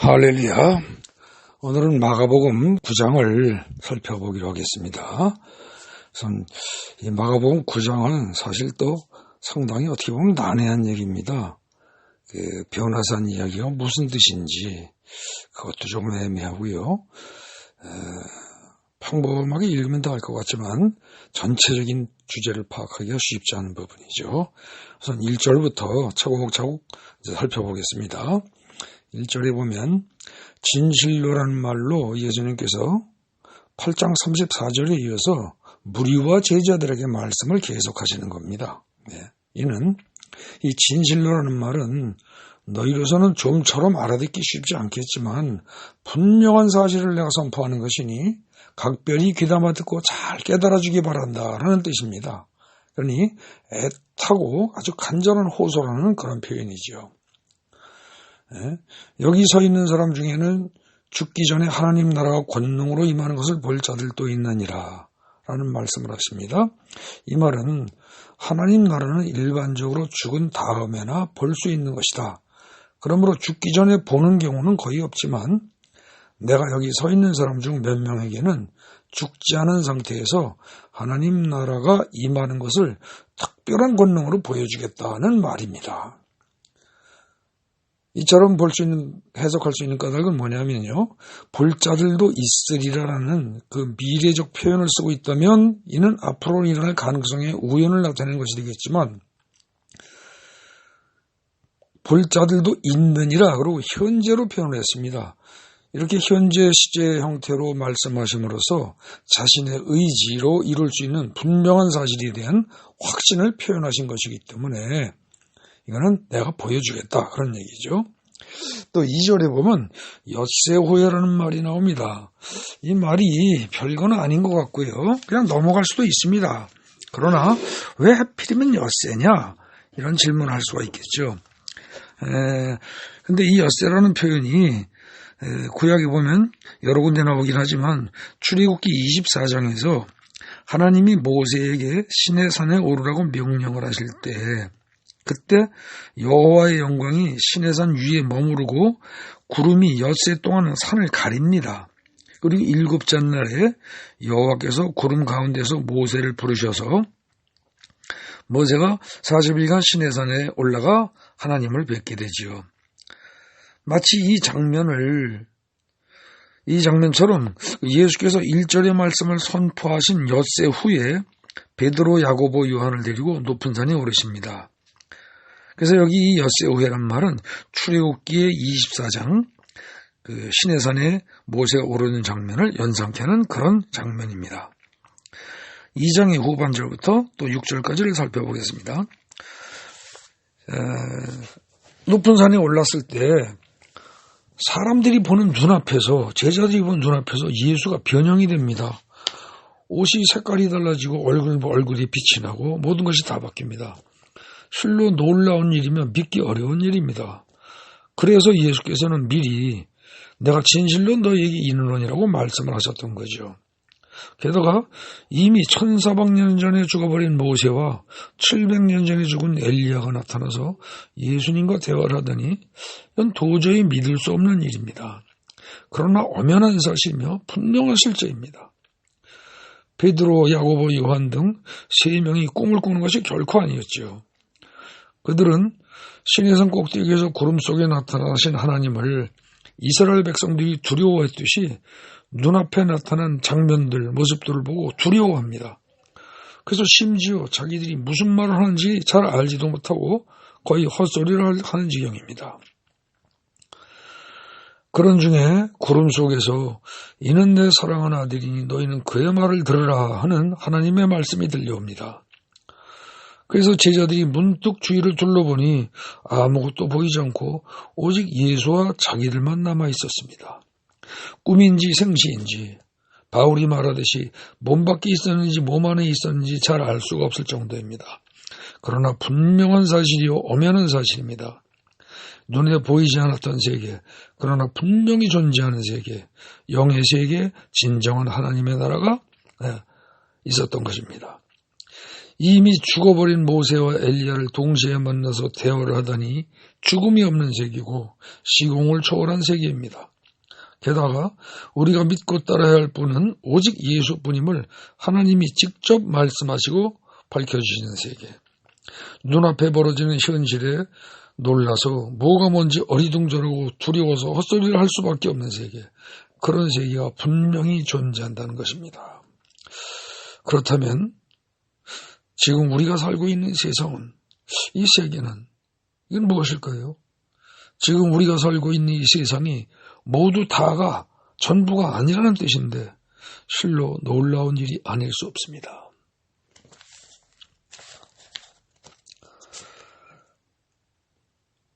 할렐루야. 오늘은 마가복음 9장을 살펴보기로 하겠습니다. 우선 이 마가복음 9장은 사실 또 상당히 어떻게 보면 난해한 얘기입니다. 변화산 이야기가 무슨 뜻인지 그것도 조금 애매하고요. 평범하게 읽으면 다 알 것 같지만 전체적인 주제를 파악하기가 쉽지 않은 부분이죠. 우선 1절부터 차곡차곡 살펴보겠습니다. 1절에 보면 진실로라는 말로 예수님께서 8장 34절에 이어서 무리와 제자들에게 말씀을 계속하시는 겁니다. 이는 이 진실로라는 말은 너희로서는 좀처럼 알아듣기 쉽지 않겠지만 분명한 사실을 내가 선포하는 것이니 각별히 귀담아 듣고 잘 깨달아주기 바란다라는 뜻입니다. 그러니 애타고 아주 간절한 호소라는 그런 표현이죠. 여기 서 있는 사람 중에는 죽기 전에 하나님 나라가 권능으로 임하는 것을 볼 자들도 있느니라 라는 말씀을 하십니다. 이 말은 하나님 나라는 일반적으로 죽은 다음에나 볼 수 있는 것이다. 그러므로 죽기 전에 보는 경우는 거의 없지만 내가 여기 서 있는 사람 중 몇 명에게는 죽지 않은 상태에서 하나님 나라가 임하는 것을 특별한 권능으로 보여주겠다는 말입니다. 이처럼 해석할 수 있는 까닭은 뭐냐면요. 볼 자들도 있으리라는 그 미래적 표현을 쓰고 있다면 이는 앞으로 일어날 가능성의 우연을 나타내는 것이 되겠지만 볼 자들도 있느니라 그러고 현재로 표현을 했습니다. 이렇게 현재 시제 형태로 말씀하심으로써 자신의 의지로 이룰 수 있는 분명한 사실에 대한 확신을 표현하신 것이기 때문에 이거는 내가 보여주겠다 그런 얘기죠. 또 2절에 보면 엿새호야라는 말이 나옵니다. 이 말이 별거는 아닌 것 같고요. 그냥 넘어갈 수도 있습니다. 그러나 왜 하필이면 엿새냐? 이런 질문을 할 수가 있겠죠. 근데 이 엿새라는 표현이 구약에 보면 여러 군데 나오긴 하지만 출애굽기 24장에서 하나님이 모세에게 시내 산에 오르라고 명령을 하실 때 그때 여호와의 영광이 시내산 위에 머무르고 구름이 엿새 동안 산을 가립니다. 그리고 7째 날에 여호와께서 구름 가운데서 모세를 부르셔서 모세가 40일간 시내산에 올라가 하나님을 뵙게 되지요. 마치 이 장면처럼 예수께서 1절의 말씀을 선포하신 엿새 후에 베드로, 야고보, 요한을 데리고 높은 산에 오르십니다. 그래서 여기 이 엿새후에란 말은 출애굽기의 24장 그 시내산에 모세가 오르는 장면을 연상케 하는 그런 장면입니다. 2장의 후반절부터 또 6절까지를 살펴보겠습니다. 높은 산에 올랐을 때 사람들이 보는 눈앞에서 제자들이 보는 눈앞에서 예수가 변형이 됩니다. 옷이 색깔이 달라지고 얼굴에 빛이 나고 모든 것이 다 바뀝니다. 실로 놀라운 일이며 믿기 어려운 일입니다. 그래서 예수께서는 미리 내가 진실로 너에게 이르노니라고 말씀을 하셨던 거죠. 게다가 이미 1400년 전에 죽어버린 모세와 700년 전에 죽은 엘리야가 나타나서 예수님과 대화를 하더니 이건 도저히 믿을 수 없는 일입니다. 그러나 엄연한 사실이며 분명한 실제입니다. 베드로, 야고보, 요한 등 3명이 꿈을 꾸는 것이 결코 아니었죠. 그들은 시내산 꼭대기에서 구름 속에 나타나신 하나님을 이스라엘 백성들이 두려워했듯이 눈앞에 나타난 장면들, 모습들을 보고 두려워합니다. 그래서 심지어 자기들이 무슨 말을 하는지 잘 알지도 못하고 거의 헛소리를 하는 지경입니다. 그런 중에 구름 속에서 이는 내 사랑하는 아들이니 너희는 그의 말을 들으라 하는 하나님의 말씀이 들려옵니다. 그래서 제자들이 문득 주위를 둘러보니 아무것도 보이지 않고 오직 예수와 자기들만 남아 있었습니다. 꿈인지 생시인지 바울이 말하듯이 몸 밖에 있었는지 몸 안에 있었는지 잘 알 수가 없을 정도입니다. 그러나 분명한 사실이요 엄연한 사실입니다. 눈에 보이지 않았던 세계, 그러나 분명히 존재하는 세계, 영의 세계, 진정한 하나님의 나라가 있었던 것입니다. 이미 죽어버린 모세와 엘리야를 동시에 만나서 대화를 하다니 죽음이 없는 세계고 시공을 초월한 세계입니다. 게다가 우리가 믿고 따라야 할 분은 오직 예수뿐임을 하나님이 직접 말씀하시고 밝혀주시는 세계. 눈앞에 벌어지는 현실에 놀라서 뭐가 뭔지 어리둥절하고 두려워서 헛소리를 할 수밖에 없는 세계. 그런 세계가 분명히 존재한다는 것입니다. 그렇다면 지금 우리가 살고 있는 세상은, 이 세계는 이건 무엇일까요? 지금 우리가 살고 있는 이 세상이 모두 다가 전부가 아니라는 뜻인데 실로 놀라운 일이 아닐 수 없습니다.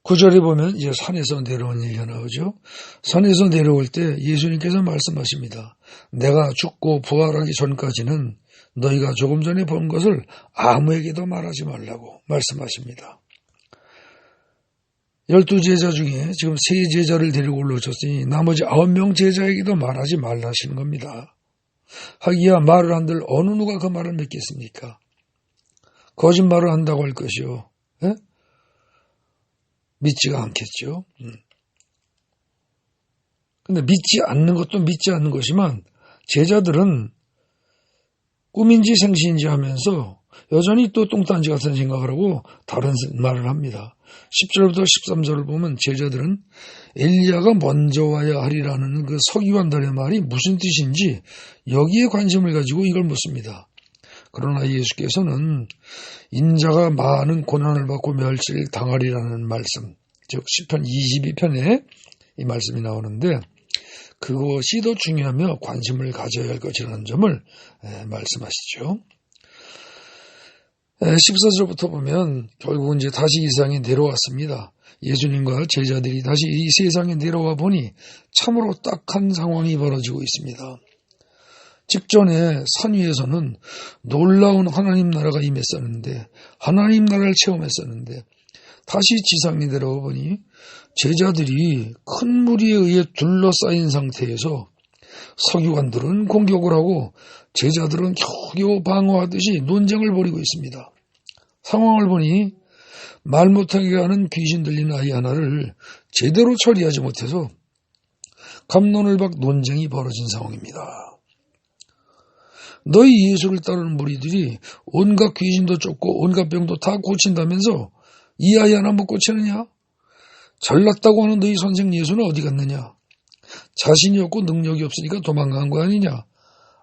구절에 보면 이제 산에서 내려온 얘기가 나오죠. 산에서 내려올 때 예수님께서 말씀하십니다. 내가 죽고 부활하기 전까지는 너희가 조금 전에 본 것을 아무에게도 말하지 말라고 말씀하십니다. 12제자 중에 지금 3제자를 데리고 올라오셨으니 나머지 9명 제자에게도 말하지 말라 하시는 겁니다. 하기야 말을 한들 어느 누가 그 말을 믿겠습니까? 거짓말을 한다고 할 것이요. 예? 믿지가 않겠죠. 근데 믿지 않는 것도 믿지 않는 것이지만 제자들은 꿈인지 생시인지 하면서 여전히 또 똥단지 같은 생각을 하고 다른 말을 합니다. 10절부터 13절을 보면 제자들은 엘리야가 먼저 와야 하리라는 그 서기관들의 말이 무슨 뜻인지 여기에 관심을 가지고 이걸 묻습니다. 그러나 예수께서는 인자가 많은 고난을 받고 멸시를 당하리라는 말씀, 즉 시편 22편에 이 말씀이 나오는데 그것이 더 중요하며 관심을 가져야 할 것이라는 점을 말씀하시죠. 14절부터 보면 결국은 이제 다시 이 세상에 내려왔습니다. 예수님과 제자들이 다시 이 세상에 내려와 보니 참으로 딱한 상황이 벌어지고 있습니다. 직전에 산 위에서는 놀라운 하나님 나라가 임했었는데 하나님 나라를 체험했었는데 다시 지상에 내려와 보니 제자들이 큰 무리에 의해 둘러싸인 상태에서 서기관들은 공격을 하고 제자들은 겨우겨우 방어하듯이 논쟁을 벌이고 있습니다. 상황을 보니 말 못하게 하는 귀신 들린 아이 하나를 제대로 처리하지 못해서 갑론을 박 논쟁이 벌어진 상황입니다. 너희 예수를 따르는 무리들이 온갖 귀신도 쫓고 온갖 병도 다 고친다면서 이 아이 하나 못 고치느냐? 잘났다고 하는 너희 선생 예수는 어디 갔느냐? 자신이 없고 능력이 없으니까 도망간 거 아니냐?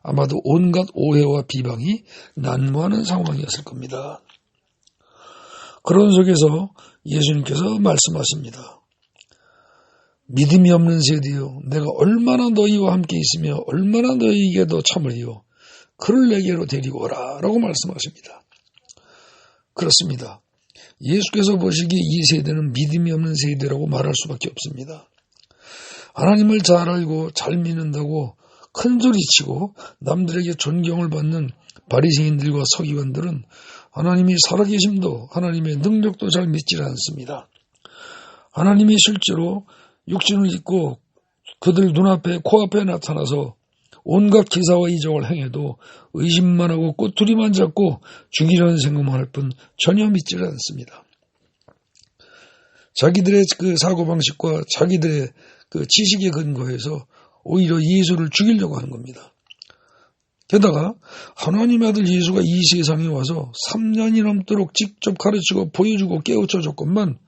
아마도 온갖 오해와 비방이 난무하는 상황이었을 겁니다. 그런 속에서 예수님께서 말씀하십니다. 믿음이 없는 세대여, 내가 얼마나 너희와 함께 있으며 얼마나 너희에게도 참으리요. 그를 내게로 데리고 오라 라고 말씀하십니다. 그렇습니다. 예수께서 보시기에 이 세대는 믿음이 없는 세대라고 말할 수밖에 없습니다. 하나님을 잘 알고 잘 믿는다고 큰소리치고 남들에게 존경을 받는 바리새인들과 서기관들은 하나님이 살아계심도 하나님의 능력도 잘 믿지 않습니다. 하나님이 실제로 육신을 입고 그들 눈앞에 코앞에 나타나서 온갖 기사와 이적을 행해도 의심만 하고 꼬투리만 잡고 죽이려는 생각만 할 뿐 전혀 믿지 않습니다. 자기들의 그 사고방식과 자기들의 그 지식에 근거해서 오히려 예수를 죽이려고 하는 겁니다. 게다가 하나님의 아들 예수가 이 세상에 와서 3년이 넘도록 직접 가르치고 보여주고 깨우쳐줬건만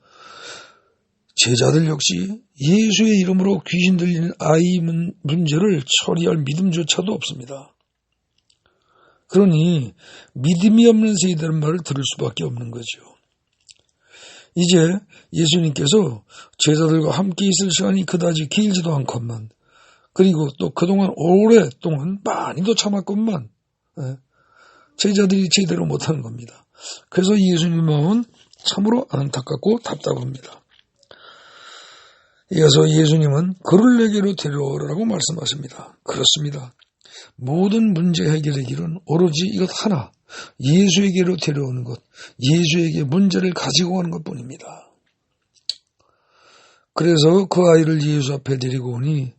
제자들 역시 예수의 이름으로 귀신 들리는 아이 문제를 처리할 믿음조차도 없습니다. 그러니 믿음이 없는 세대라는 말을 들을 수밖에 없는 거죠. 이제 예수님께서 제자들과 함께 있을 시간이 그다지 길지도 않건만 그리고 또 그동안 오랫동안 많이도 참았건만 제자들이 제대로 못하는 겁니다. 그래서 예수님 마음은 참으로 안타깝고 답답합니다. 이어서 예수님은 그를 내게로 데려오라고 말씀하십니다. 그렇습니다. 모든 문제 해결의 길은 오로지 이것 하나, 예수에게로 데려오는 것, 예수에게 문제를 가지고 가는 것뿐입니다. 그래서 그 아이를 예수 앞에 데리고 오니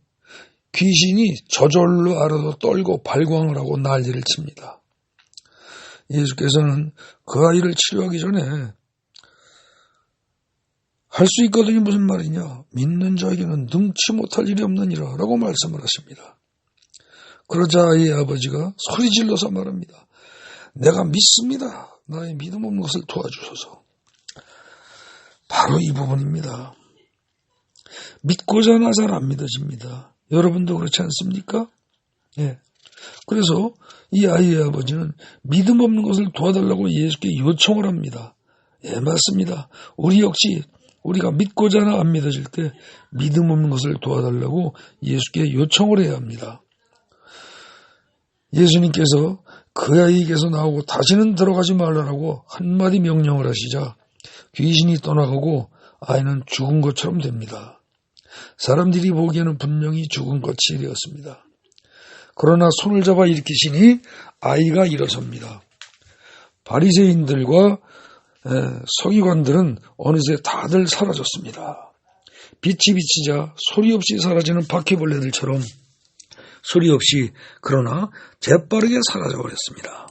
귀신이 저절로 알아서 떨고 발광을 하고 난리를 칩니다. 예수께서는 그 아이를 치료하기 전에 할 수 있거든요. 무슨 말이냐? 믿는 자에게는 능치 못할 일이 없느니라 라고 말씀을 하십니다. 그러자 아이의 아버지가 소리 질러서 말합니다. 내가 믿습니다. 나의 믿음 없는 것을 도와주소서. 바로 이 부분입니다. 믿고자나 잘 안 믿어집니다. 여러분도 그렇지 않습니까? 예. 그래서 이 아이의 아버지는 믿음 없는 것을 도와달라고 예수께 요청을 합니다. 예, 맞습니다. 우리 역시 우리가 믿고자나 안 믿어질 때 믿음 없는 것을 도와달라고 예수께 요청을 해야 합니다. 예수님께서 그 아이에게서 나오고 다시는 들어가지 말라라고 한마디 명령을 하시자 귀신이 떠나가고 아이는 죽은 것처럼 됩니다. 사람들이 보기에는 분명히 죽은 것이 되었습니다. 그러나 손을 잡아 일으키시니 아이가 일어섭니다. 바리새인들과 서기관들은 어느새 다들 사라졌습니다. 빛이 비치자 소리 없이 사라지는 바퀴벌레들처럼 소리 없이 그러나 재빠르게 사라져버렸습니다.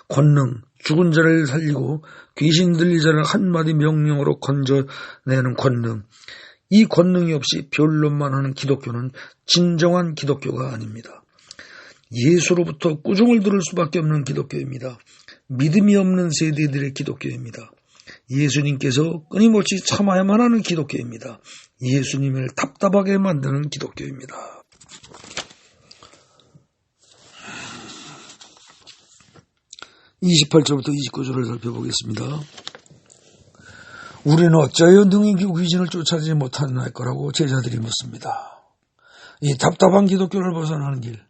권능, 죽은 자를 살리고 귀신 들린 자를 한마디 명령으로 건져내는 권능, 이 권능이 없이 변론만 하는 기독교는 진정한 기독교가 아닙니다. 예수로부터 꾸중을 들을 수밖에 없는 기독교입니다. 믿음이 없는 세대들의 기독교입니다. 예수님께서 끊임없이 참아야만 하는 기독교입니다. 예수님을 답답하게 만드는 기독교입니다. 28절부터 29절을 살펴보겠습니다. 우리는 어찌하여 능히 귀신을 쫓아내지 못할 거라고 제자들이 묻습니다. 이 답답한 기독교를 벗어나는 길,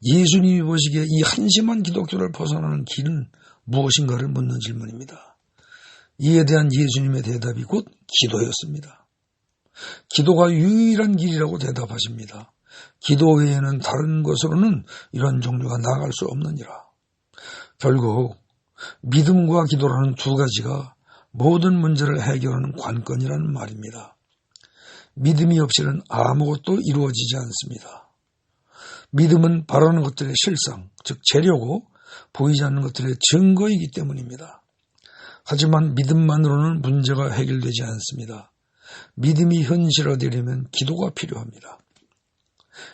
예수님이 보시기에 이 한심한 기독교를 벗어나는 길은 무엇인가를 묻는 질문입니다. 이에 대한 예수님의 대답이 곧 기도였습니다. 기도가 유일한 길이라고 대답하십니다. 기도 외에는 다른 것으로는 이런 종류가 나아갈 수 없느니라. 결국 믿음과 기도라는 두 가지가 모든 문제를 해결하는 관건이라는 말입니다. 믿음이 없이는 아무것도 이루어지지 않습니다. 믿음은 바라는 것들의 실상, 즉 재료고 보이지 않는 것들의 증거이기 때문입니다. 하지만 믿음만으로는 문제가 해결되지 않습니다. 믿음이 현실화되려면 기도가 필요합니다.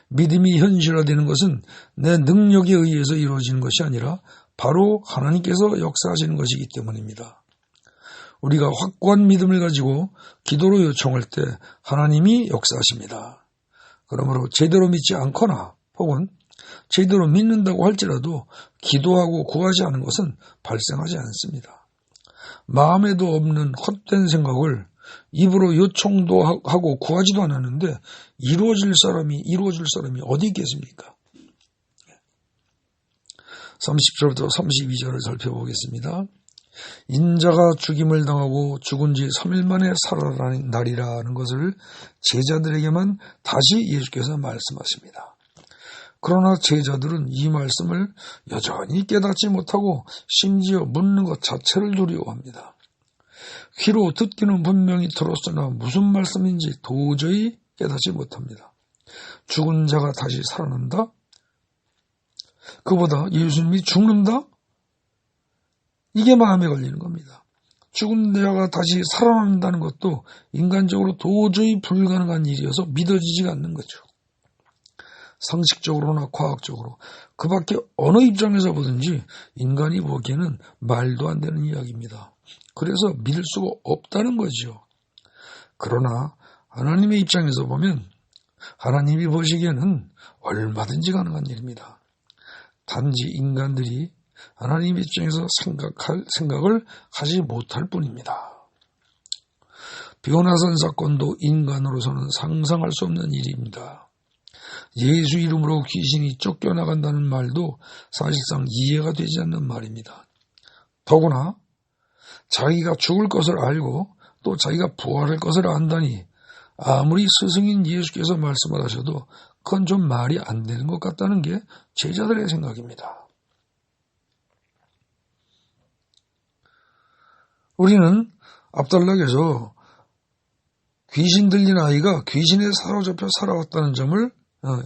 믿음이 현실화되는 것은 내 능력에 의해서 이루어지는 것이 아니라 바로 하나님께서 역사하시는 것이기 때문입니다. 우리가 확고한 믿음을 가지고 기도로 요청할 때 하나님이 역사하십니다. 그러므로 제대로 믿지 않거나 혹은 제대로 믿는다고 할지라도 기도하고 구하지 않은 것은 발생하지 않습니다. 마음에도 없는 헛된 생각을 입으로 요청도 하고 구하지도 않았는데 이루어질 사람이 어디 있겠습니까? 30절부터 32절을 살펴보겠습니다. 인자가 죽임을 당하고 죽은 지 3일 만에 살아나리라는 것을 제자들에게만 다시 예수께서 말씀하십니다. 그러나 제자들은 이 말씀을 여전히 깨닫지 못하고 심지어 묻는 것 자체를 두려워합니다. 귀로 듣기는 분명히 들었으나 무슨 말씀인지 도저히 깨닫지 못합니다. 죽은 자가 다시 살아난다? 그보다 예수님이 죽는다? 이게 마음에 걸리는 겁니다. 죽은 자가 다시 살아난다는 것도 인간적으로 도저히 불가능한 일이어서 믿어지지가 않는 거죠. 상식적으로나 과학적으로 그 밖에 어느 입장에서 보든지 인간이 보기에는 말도 안 되는 이야기입니다. 그래서 믿을 수가 없다는 거죠. 그러나 하나님의 입장에서 보면 하나님이 보시기에는 얼마든지 가능한 일입니다. 단지 인간들이 하나님의 입장에서 생각을 하지 못할 뿐입니다. 변화산 사건도 인간으로서는 상상할 수 없는 일입니다. 예수 이름으로 귀신이 쫓겨나간다는 말도 사실상 이해가 되지 않는 말입니다. 더구나 자기가 죽을 것을 알고 또 자기가 부활할 것을 안다니 아무리 스승인 예수께서 말씀을 하셔도 그건 좀 말이 안 되는 것 같다는 게 제자들의 생각입니다. 우리는 앞달락에서 귀신 들린 아이가 귀신에 사로잡혀 살아왔다는 점을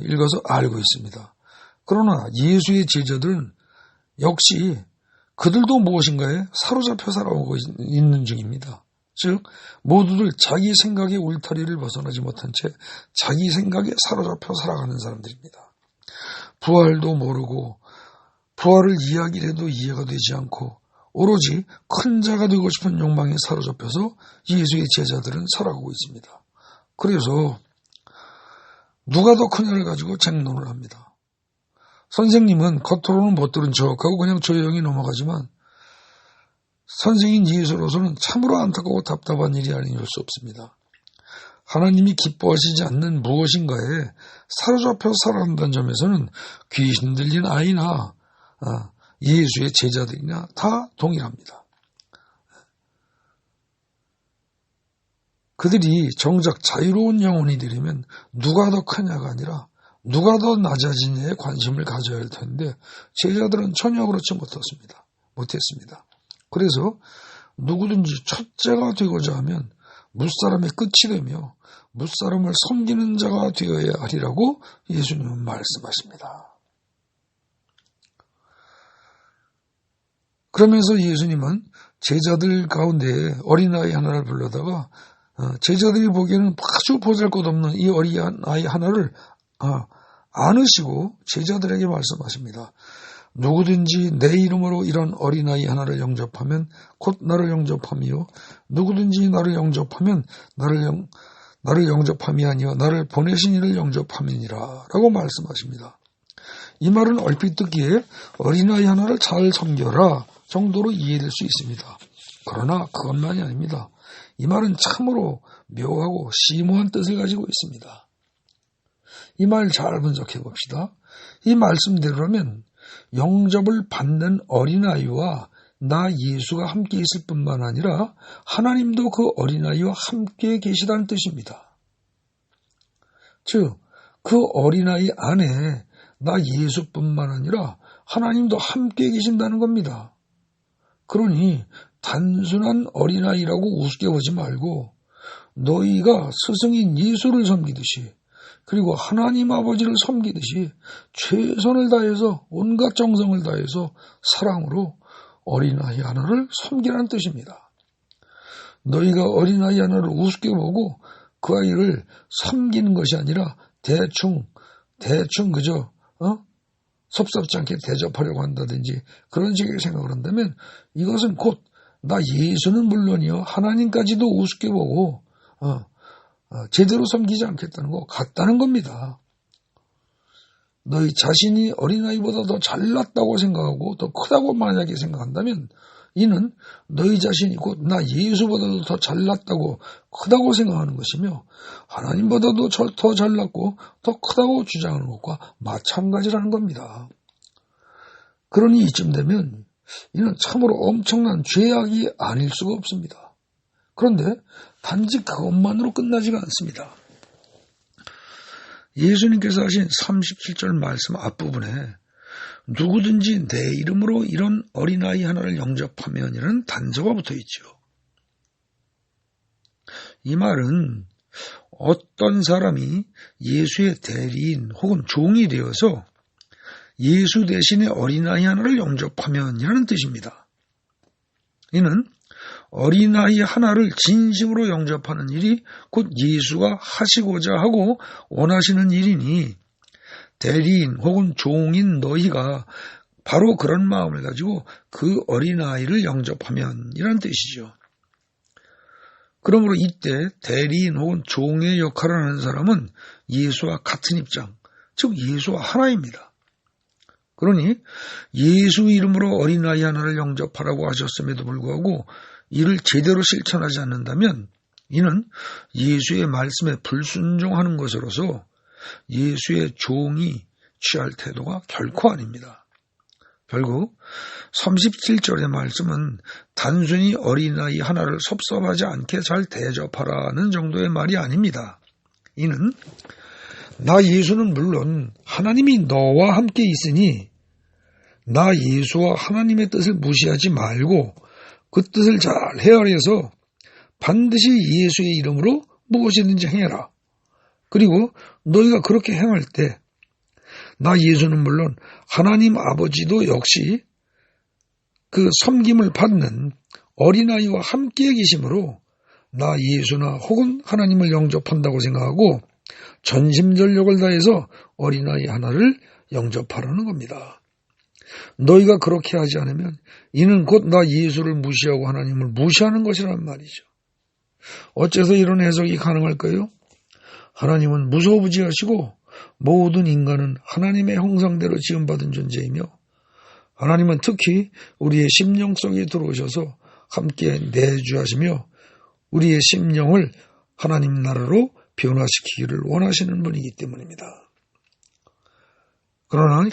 읽어서 알고 있습니다. 그러나 예수의 제자들은 역시 그들도 무엇인가에 사로잡혀 살아오고 있는 중입니다. 즉 모두들 자기 생각의 울타리를 벗어나지 못한 채 자기 생각에 사로잡혀 살아가는 사람들입니다. 부활도 모르고 부활을 이야기해도 이해가 되지 않고 오로지 큰 자가 되고 싶은 욕망에 사로잡혀서 예수의 제자들은 살아가고 있습니다. 그래서 누가 더 크냐를 가지고 쟁론을 합니다. 선생님은 겉으로는 못 들은 척하고 그냥 조용히 넘어가지만 선생인 예수로서는 참으로 안타깝고 답답한 일이 아니올 수 없습니다. 하나님이 기뻐하시지 않는 무엇인가에 사로잡혀 살아간다는 점에서는 귀신 들린 아이나 예수의 제자들이나 다 동일합니다. 그들이 정작 자유로운 영혼이 되려면 누가 더 크냐가 아니라 누가 더 낮아지냐에 관심을 가져야 할 텐데 제자들은 전혀 그렇지 못했습니다. 그래서 누구든지 첫째가 되고자 하면 무사람의 끝이 되며 무사람을 섬기는 자가 되어야 하리라고 예수님은 말씀하십니다. 그러면서 예수님은 제자들 가운데 어린아이 하나를 불러다가 제자들이 보기에는 아주 보잘것없는 이 어린아이 하나를 안으시고 제자들에게 말씀하십니다. 누구든지 내 이름으로 이런 어린아이 하나를 영접하면 곧 나를 영접함이요 누구든지 나를 영접하면 나를 영접함이 아니요 나를 보내신 이를 영접함이니라 라고 말씀하십니다. 이 말은 얼핏 듣기에 어린아이 하나를 잘 섬겨라 정도로 이해될 수 있습니다. 그러나 그것만이 아닙니다. 이 말은 참으로 묘하고 심오한 뜻을 가지고 있습니다. 이 말 잘 분석해 봅시다. 이 말씀대로라면 영접을 받는 어린아이와 나 예수가 함께 있을 뿐만 아니라 하나님도 그 어린아이와 함께 계시다는 뜻입니다. 즉, 그 어린아이 안에 나 예수뿐만 아니라 하나님도 함께 계신다는 겁니다. 그러니 단순한 어린아이라고 우습게 보지 말고 너희가 스승인 예수를 섬기듯이 그리고 하나님 아버지를 섬기듯이 최선을 다해서 온갖 정성을 다해서 사랑으로 어린아이 하나를 섬기라는 뜻입니다. 너희가 어린아이 하나를 우습게 보고 그 아이를 섬기는 것이 아니라 대충 그저 섭섭지 않게 대접하려고 한다든지 그런 식의 생각을 한다면 이것은 곧 나 예수는 물론이요 하나님까지도 우습게 보고 제대로 섬기지 않겠다는 거 같다는 겁니다. 너희 자신이 어린아이보다 더 잘났다고 생각하고 더 크다고 만약에 생각한다면 이는 너희 자신이 곧 나 예수보다도 더 잘났다고 크다고 생각하는 것이며 하나님보다도 더 잘났고 더 크다고 주장하는 것과 마찬가지라는 겁니다. 그러니 이쯤 되면 이는 참으로 엄청난 죄악이 아닐 수가 없습니다. 그런데 단지 그것만으로 끝나지가 않습니다. 예수님께서 하신 37절 말씀 앞부분에 누구든지 내 이름으로 이런 어린아이 하나를 영접하면이라는 단서가 붙어있죠. 이 말은 어떤 사람이 예수의 대리인 혹은 종이 되어서 예수 대신에 어린아이 하나를 영접하면이라는 뜻입니다. 이는 어린아이 하나를 진심으로 영접하는 일이 곧 예수가 하시고자 하고 원하시는 일이니 대리인 혹은 종인 너희가 바로 그런 마음을 가지고 그 어린아이를 영접하면이라는 뜻이죠. 그러므로 이때 대리인 혹은 종의 역할을 하는 사람은 예수와 같은 입장, 즉 예수와 하나입니다. 그러니 예수 이름으로 어린아이 하나를 영접하라고 하셨음에도 불구하고 이를 제대로 실천하지 않는다면 이는 예수의 말씀에 불순종하는 것으로서 예수의 종이 취할 태도가 결코 아닙니다. 결국 37절의 말씀은 단순히 어린아이 하나를 섭섭하지 않게 잘 대접하라는 정도의 말이 아닙니다. 이는 나 예수는 물론 하나님이 너와 함께 있으니 나 예수와 하나님의 뜻을 무시하지 말고 그 뜻을 잘 헤아려서 반드시 예수의 이름으로 무엇이든지 행해라. 그리고 너희가 그렇게 행할 때 나 예수는 물론 하나님 아버지도 역시 그 섬김을 받는 어린아이와 함께 계심으로 나 예수나 혹은 하나님을 영접한다고 생각하고 전심전력을 다해서 어린아이 하나를 영접하라는 겁니다. 너희가 그렇게 하지 않으면 이는 곧 나 예수를 무시하고 하나님을 무시하는 것이란 말이죠. 어째서 이런 해석이 가능할까요? 하나님은 무소부지하시고 모든 인간은 하나님의 형상대로 지음받은 존재이며 하나님은 특히 우리의 심령 속에 들어오셔서 함께 내주하시며 우리의 심령을 하나님 나라로 변화시키기를 원하시는 분이기 때문입니다.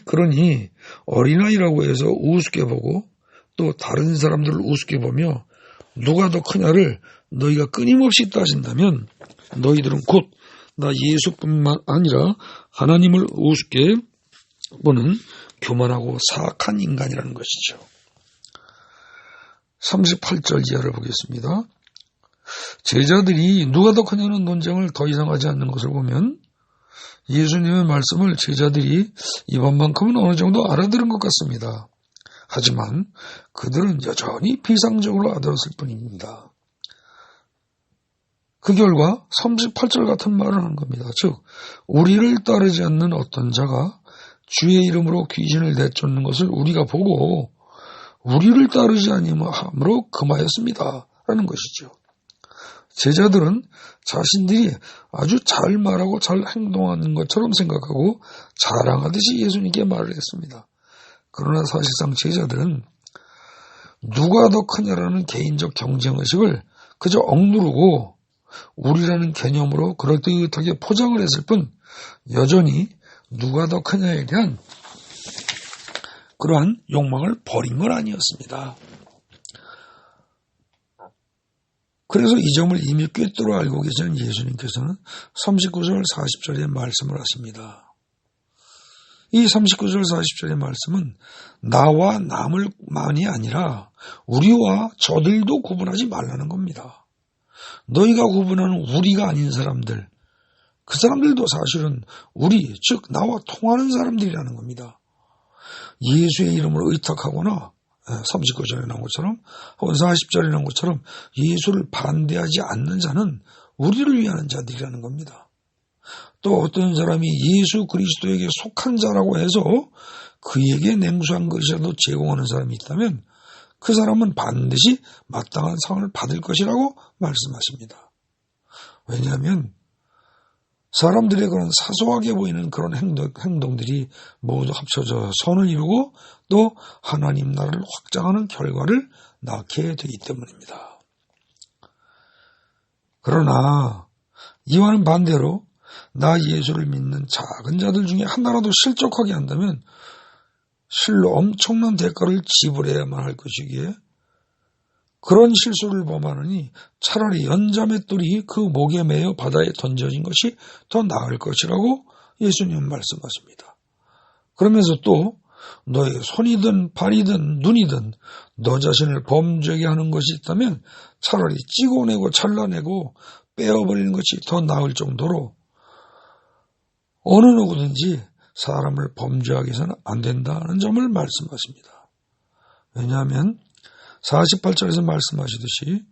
그러니 어린아이라고 해서 우습게 보고 또 다른 사람들을 우습게 보며 누가 더 크냐를 너희가 끊임없이 따진다면 너희들은 곧 나 예수뿐만 아니라 하나님을 우습게 보는 교만하고 사악한 인간이라는 것이죠. 38절 이하를 보겠습니다. 제자들이 누가 더 크냐는 논쟁을 더 이상 하지 않는 것을 보면 예수님의 말씀을 제자들이 이번만큼은 어느 정도 알아들은 것 같습니다. 하지만 그들은 여전히 비상적으로 알아들었을 뿐입니다. 그 결과 38절 같은 말을 하는 겁니다. 즉 우리를 따르지 않는 어떤 자가 주의 이름으로 귀신을 내쫓는 것을 우리가 보고 우리를 따르지 아니함으로 금하였습니다. 라는 것이죠. 제자들은 자신들이 아주 잘 말하고 잘 행동하는 것처럼 생각하고 자랑하듯이 예수님께 말을 했습니다. 그러나 사실상 제자들은 누가 더 크냐라는 개인적 경쟁의식을 그저 억누르고 우리라는 개념으로 그럴듯하게 포장을 했을 뿐 여전히 누가 더 크냐에 대한 그러한 욕망을 버린 건 아니었습니다. 그래서 이 점을 이미 꿰뚫어 알고 계시는 예수님께서는 39절 40절에 말씀을 하십니다. 이 39절 40절의 말씀은 나와 남을만이 아니라 우리와 저들도 구분하지 말라는 겁니다. 너희가 구분하는 우리가 아닌 사람들, 그 사람들도 사실은 우리, 즉 나와 통하는 사람들이라는 겁니다. 예수의 이름으로 의탁하거나 39절에 나온 것처럼 혹은 40절에 나온 것처럼 예수를 반대하지 않는 자는 우리를 위하는 자들이라는 겁니다. 또 어떤 사람이 예수 그리스도에게 속한 자라고 해서 그에게 냉수한 것이라도 제공하는 사람이 있다면 그 사람은 반드시 마땅한 상을 받을 것이라고 말씀하십니다. 왜냐하면 사람들의 그런 사소하게 보이는 그런 행동들이 모두 합쳐져 선을 이루고 또 하나님 나라를 확장하는 결과를 낳게 되기 때문입니다. 그러나 이와는 반대로 나 예수를 믿는 작은 자들 중에 하나라도 실족하게 한다면 실로 엄청난 대가를 지불해야만 할 것이기에 그런 실수를 범하느니 차라리 연자맷돌이 그 목에 매여 바다에 던져진 것이 더 나을 것이라고 예수님은 말씀하십니다. 그러면서 또 너의 손이든 발이든 눈이든 너 자신을 범죄하게 하는 것이 있다면 차라리 찍어내고 잘라내고 빼어버리는 것이 더 나을 정도로 어느 누구든지 사람을 범죄하게 해서는 안 된다는 점을 말씀하십니다. 왜냐하면 48절에서 말씀하시듯이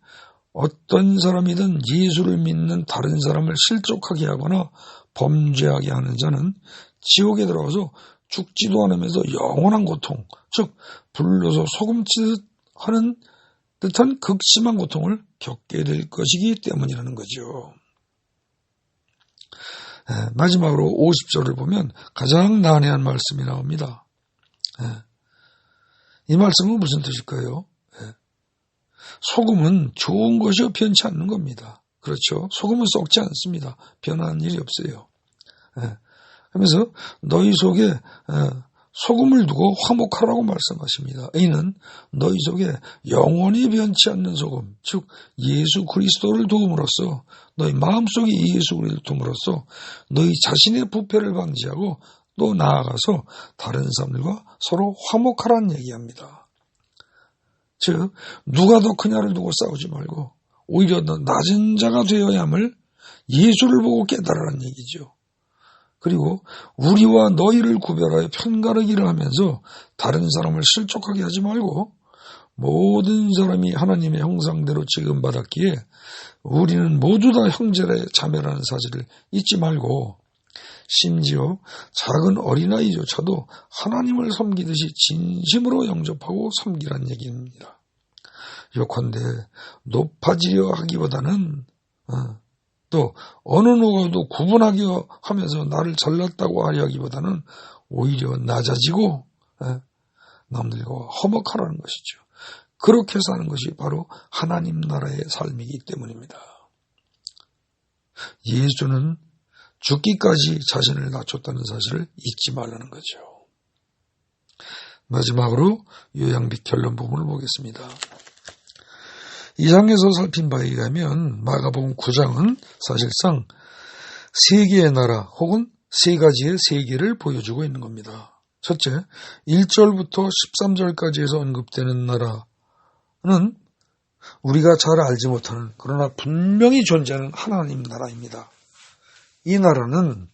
어떤 사람이든 예수를 믿는 다른 사람을 실족하게 하거나 범죄하게 하는 자는 지옥에 들어가서 죽지도 않으면서 영원한 고통, 즉 불로서 소금치듯 하는 듯한 극심한 고통을 겪게 될 것이기 때문이라는 거죠. 마지막으로 50절을 보면 가장 난해한 말씀이 나옵니다. 이 말씀은 무슨 뜻일까요? 소금은 좋은 것이요 변치 않는 겁니다. 그렇죠. 소금은 썩지 않습니다. 변하는 일이 없어요. 그러면서 너희 속에 소금을 두고 화목하라고 말씀하십니다. 이는 너희 속에 영원히 변치 않는 소금, 즉 예수 그리스도를 도움으로써 너희 마음속에 예수 그리스도를 도움으로써 너희 자신의 부패를 방지하고 또 나아가서 다른 사람들과 서로 화목하라는 얘기합니다. 즉 누가 더 크냐를 두고 싸우지 말고 오히려 더 낮은 자가 되어야 함을 예수를 보고 깨달으라는 얘기죠. 그리고 우리와 너희를 구별하여 편가르기를 하면서 다른 사람을 실족하게 하지 말고 모든 사람이 하나님의 형상대로 취급받았기에 우리는 모두 다 형제라 자매라는 사실을 잊지 말고 심지어 작은 어린아이조차도 하나님을 섬기듯이 진심으로 영접하고 섬기란 얘기입니다. 요컨대 높아지려 하기보다는 또 어느 누구도 구분하려 하면서 나를 잘났다고 하려 하기보다는 오히려 낮아지고 남들과 허먹하라는 것이죠. 그렇게 사는 것이 바로 하나님 나라의 삶이기 때문입니다. 예수는 죽기까지 자신을 낮췄다는 사실을 잊지 말라는 거죠. 마지막으로 요양빛 결론 부분을 보겠습니다. 이상에서 살핀 바에 의하면 마가복음 9장은 사실상 세 개의 나라 혹은 세 가지의 세계를 보여주고 있는 겁니다. 첫째, 1절부터 13절까지에서 언급되는 나라는 우리가 잘 알지 못하는 그러나 분명히 존재하는 하나님 나라입니다. 이 나라는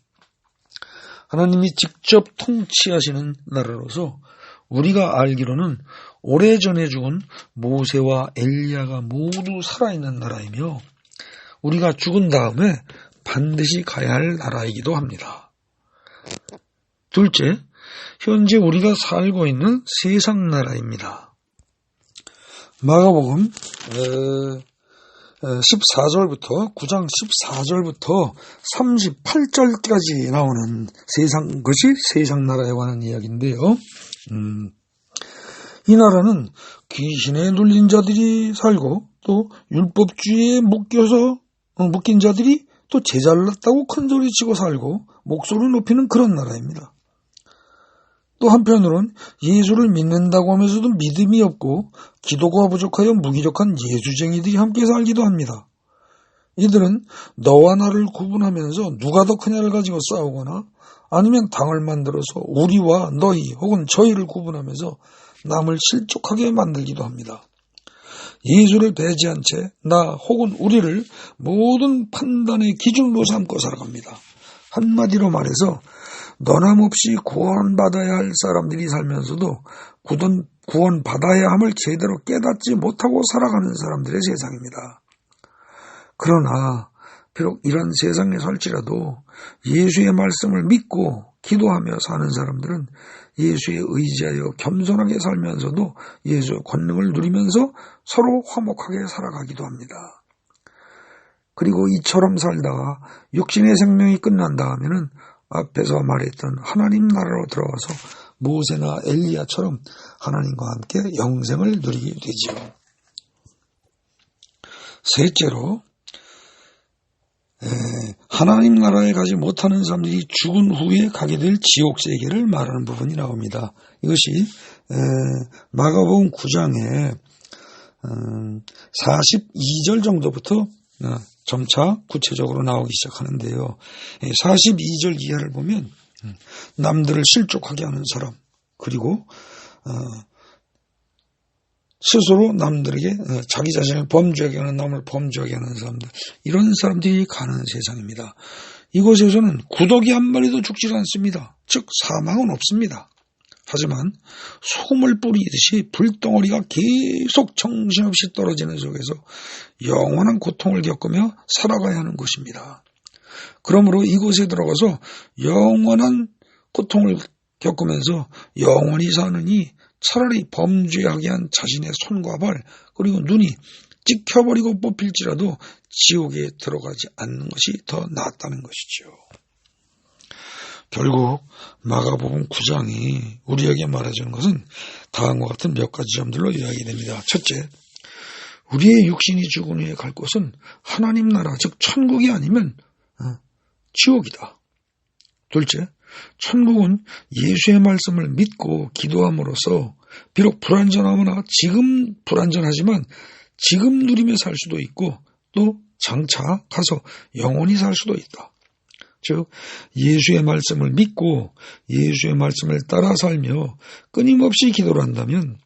하나님이 직접 통치하시는 나라로서 우리가 알기로는 오래전에 죽은 모세와 엘리야가 모두 살아있는 나라이며 우리가 죽은 다음에 반드시 가야 할 나라이기도 합니다. 둘째, 현재 우리가 살고 있는 세상 나라입니다. 마가복음 14절부터 9장 14절부터 38절까지 나오는 것이 세상 나라에 관한 이야기인데요. 이 나라는 귀신에 눌린 자들이 살고 또 율법주의에 묶인 자들이 또 제잘났다고 큰소리치고 살고 목소리를 높이는 그런 나라입니다. 또 한편으로는 예수를 믿는다고 하면서도 믿음이 없고 기도가 부족하여 무기력한 예수쟁이들이 함께 살기도 합니다. 이들은 너와 나를 구분하면서 누가 더 크냐를 가지고 싸우거나 아니면 당을 만들어서 우리와 너희 혹은 저희를 구분하면서 남을 실족하게 만들기도 합니다. 예수를 배제한 채 나 혹은 우리를 모든 판단의 기준으로 삼고 살아갑니다. 한마디로 말해서 너남없이 구원받아야 할 사람들이 살면서도 구원받아야 함을 제대로 깨닫지 못하고 살아가는 사람들의 세상입니다. 그러나 비록 이런 세상에 살지라도 예수의 말씀을 믿고 기도하며 사는 사람들은 예수에 의지하여 겸손하게 살면서도 예수의 권능을 누리면서 서로 화목하게 살아가기도 합니다. 그리고 이처럼 살다가 육신의 생명이 끝난다 하면은 앞에서 말했던 하나님 나라로 들어가서 모세나 엘리야처럼 하나님과 함께 영생을 누리게 되죠. 셋째로 하나님 나라에 가지 못하는 사람들이 죽은 후에 가게 될 지옥 세계를 말하는 부분이 나옵니다. 이것이 마가복음 9장에 42절 정도부터 점차 구체적으로 나오기 시작하는데요. 42절 이하를 보면 남들을 실족하게 하는 사람, 그리고 스스로 남들에게 자기 자신을 범죄하게 하는, 남을 범죄하게 하는 사람들, 이런 사람들이 가는 세상입니다. 이곳에서는 구더기 한 마리도 죽지 않습니다. 즉 사망은 없습니다. 하지만 소금을 뿌리듯이 불덩어리가 계속 정신없이 떨어지는 속에서 영원한 고통을 겪으며 살아가야 하는 곳입니다. 그러므로 이곳에 들어가서 영원한 고통을 겪으면서 영원히 사느니 차라리 범죄하게 한 자신의 손과 발 그리고 눈이 찍혀버리고 뽑힐지라도 지옥에 들어가지 않는 것이 더 낫다는 것이죠. 결국 마가복음 9장이 우리에게 말해주는 것은 다음과 같은 몇 가지 점들로 이야기됩니다. 첫째, 우리의 육신이 죽은 후에 갈 곳은 하나님 나라, 즉 천국이 아니면 지옥이다. 둘째, 천국은 예수의 말씀을 믿고 기도함으로써 비록 지금 불완전하지만 지금 누리며 살 수도 있고 또 장차 가서 영원히 살 수도 있다. 즉 예수의 말씀을 믿고 예수의 말씀을 따라 살며 끊임없이 기도를 한다면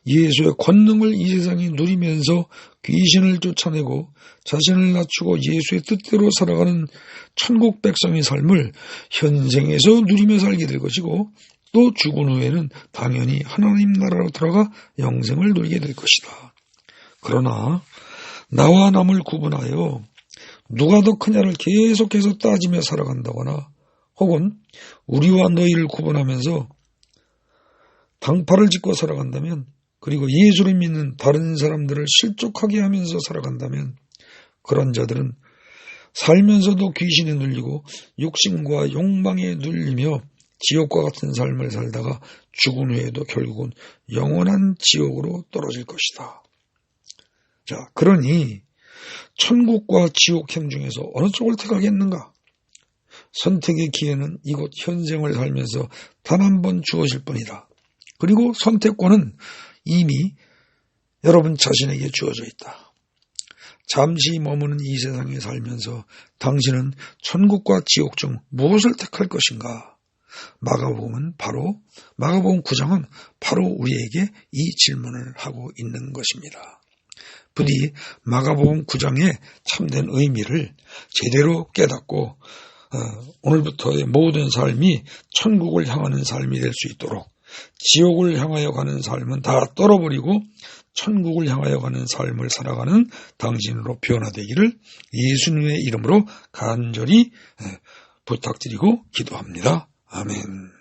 예수의 권능을 이 세상에 누리면서 귀신을 쫓아내고 자신을 낮추고 예수의 뜻대로 살아가는 천국 백성의 삶을 현생에서 누리며 살게 될 것이고 또 죽은 후에는 당연히 하나님 나라로 들어가 영생을 누리게 될 것이다. 그러나 나와 남을 구분하여 누가 더 크냐를 계속해서 따지며 살아간다거나 혹은 우리와 너희를 구분하면서 당파를 짓고 살아간다면, 그리고 예수를 믿는 다른 사람들을 실족하게 하면서 살아간다면 그런 자들은 살면서도 귀신에 눌리고 욕심과 욕망에 눌리며 지옥과 같은 삶을 살다가 죽은 후에도 결국은 영원한 지옥으로 떨어질 것이다. 자, 그러니 천국과 지옥행 중에서 어느 쪽을 택하겠는가? 선택의 기회는 이곳 현생을 살면서 단 한 번 주어질 뿐이다. 그리고 선택권은 이미 여러분 자신에게 주어져 있다. 잠시 머무는 이 세상에 살면서 당신은 천국과 지옥 중 무엇을 택할 것인가? 마가복음 9장은 바로 우리에게 이 질문을 하고 있는 것입니다. 부디 마가복음 9장의 참된 의미를 제대로 깨닫고 오늘부터의 모든 삶이 천국을 향하는 삶이 될 수 있도록, 지옥을 향하여 가는 삶은 다 떨어버리고 천국을 향하여 가는 삶을 살아가는 당신으로 변화되기를 예수님의 이름으로 간절히 부탁드리고 기도합니다. 아멘.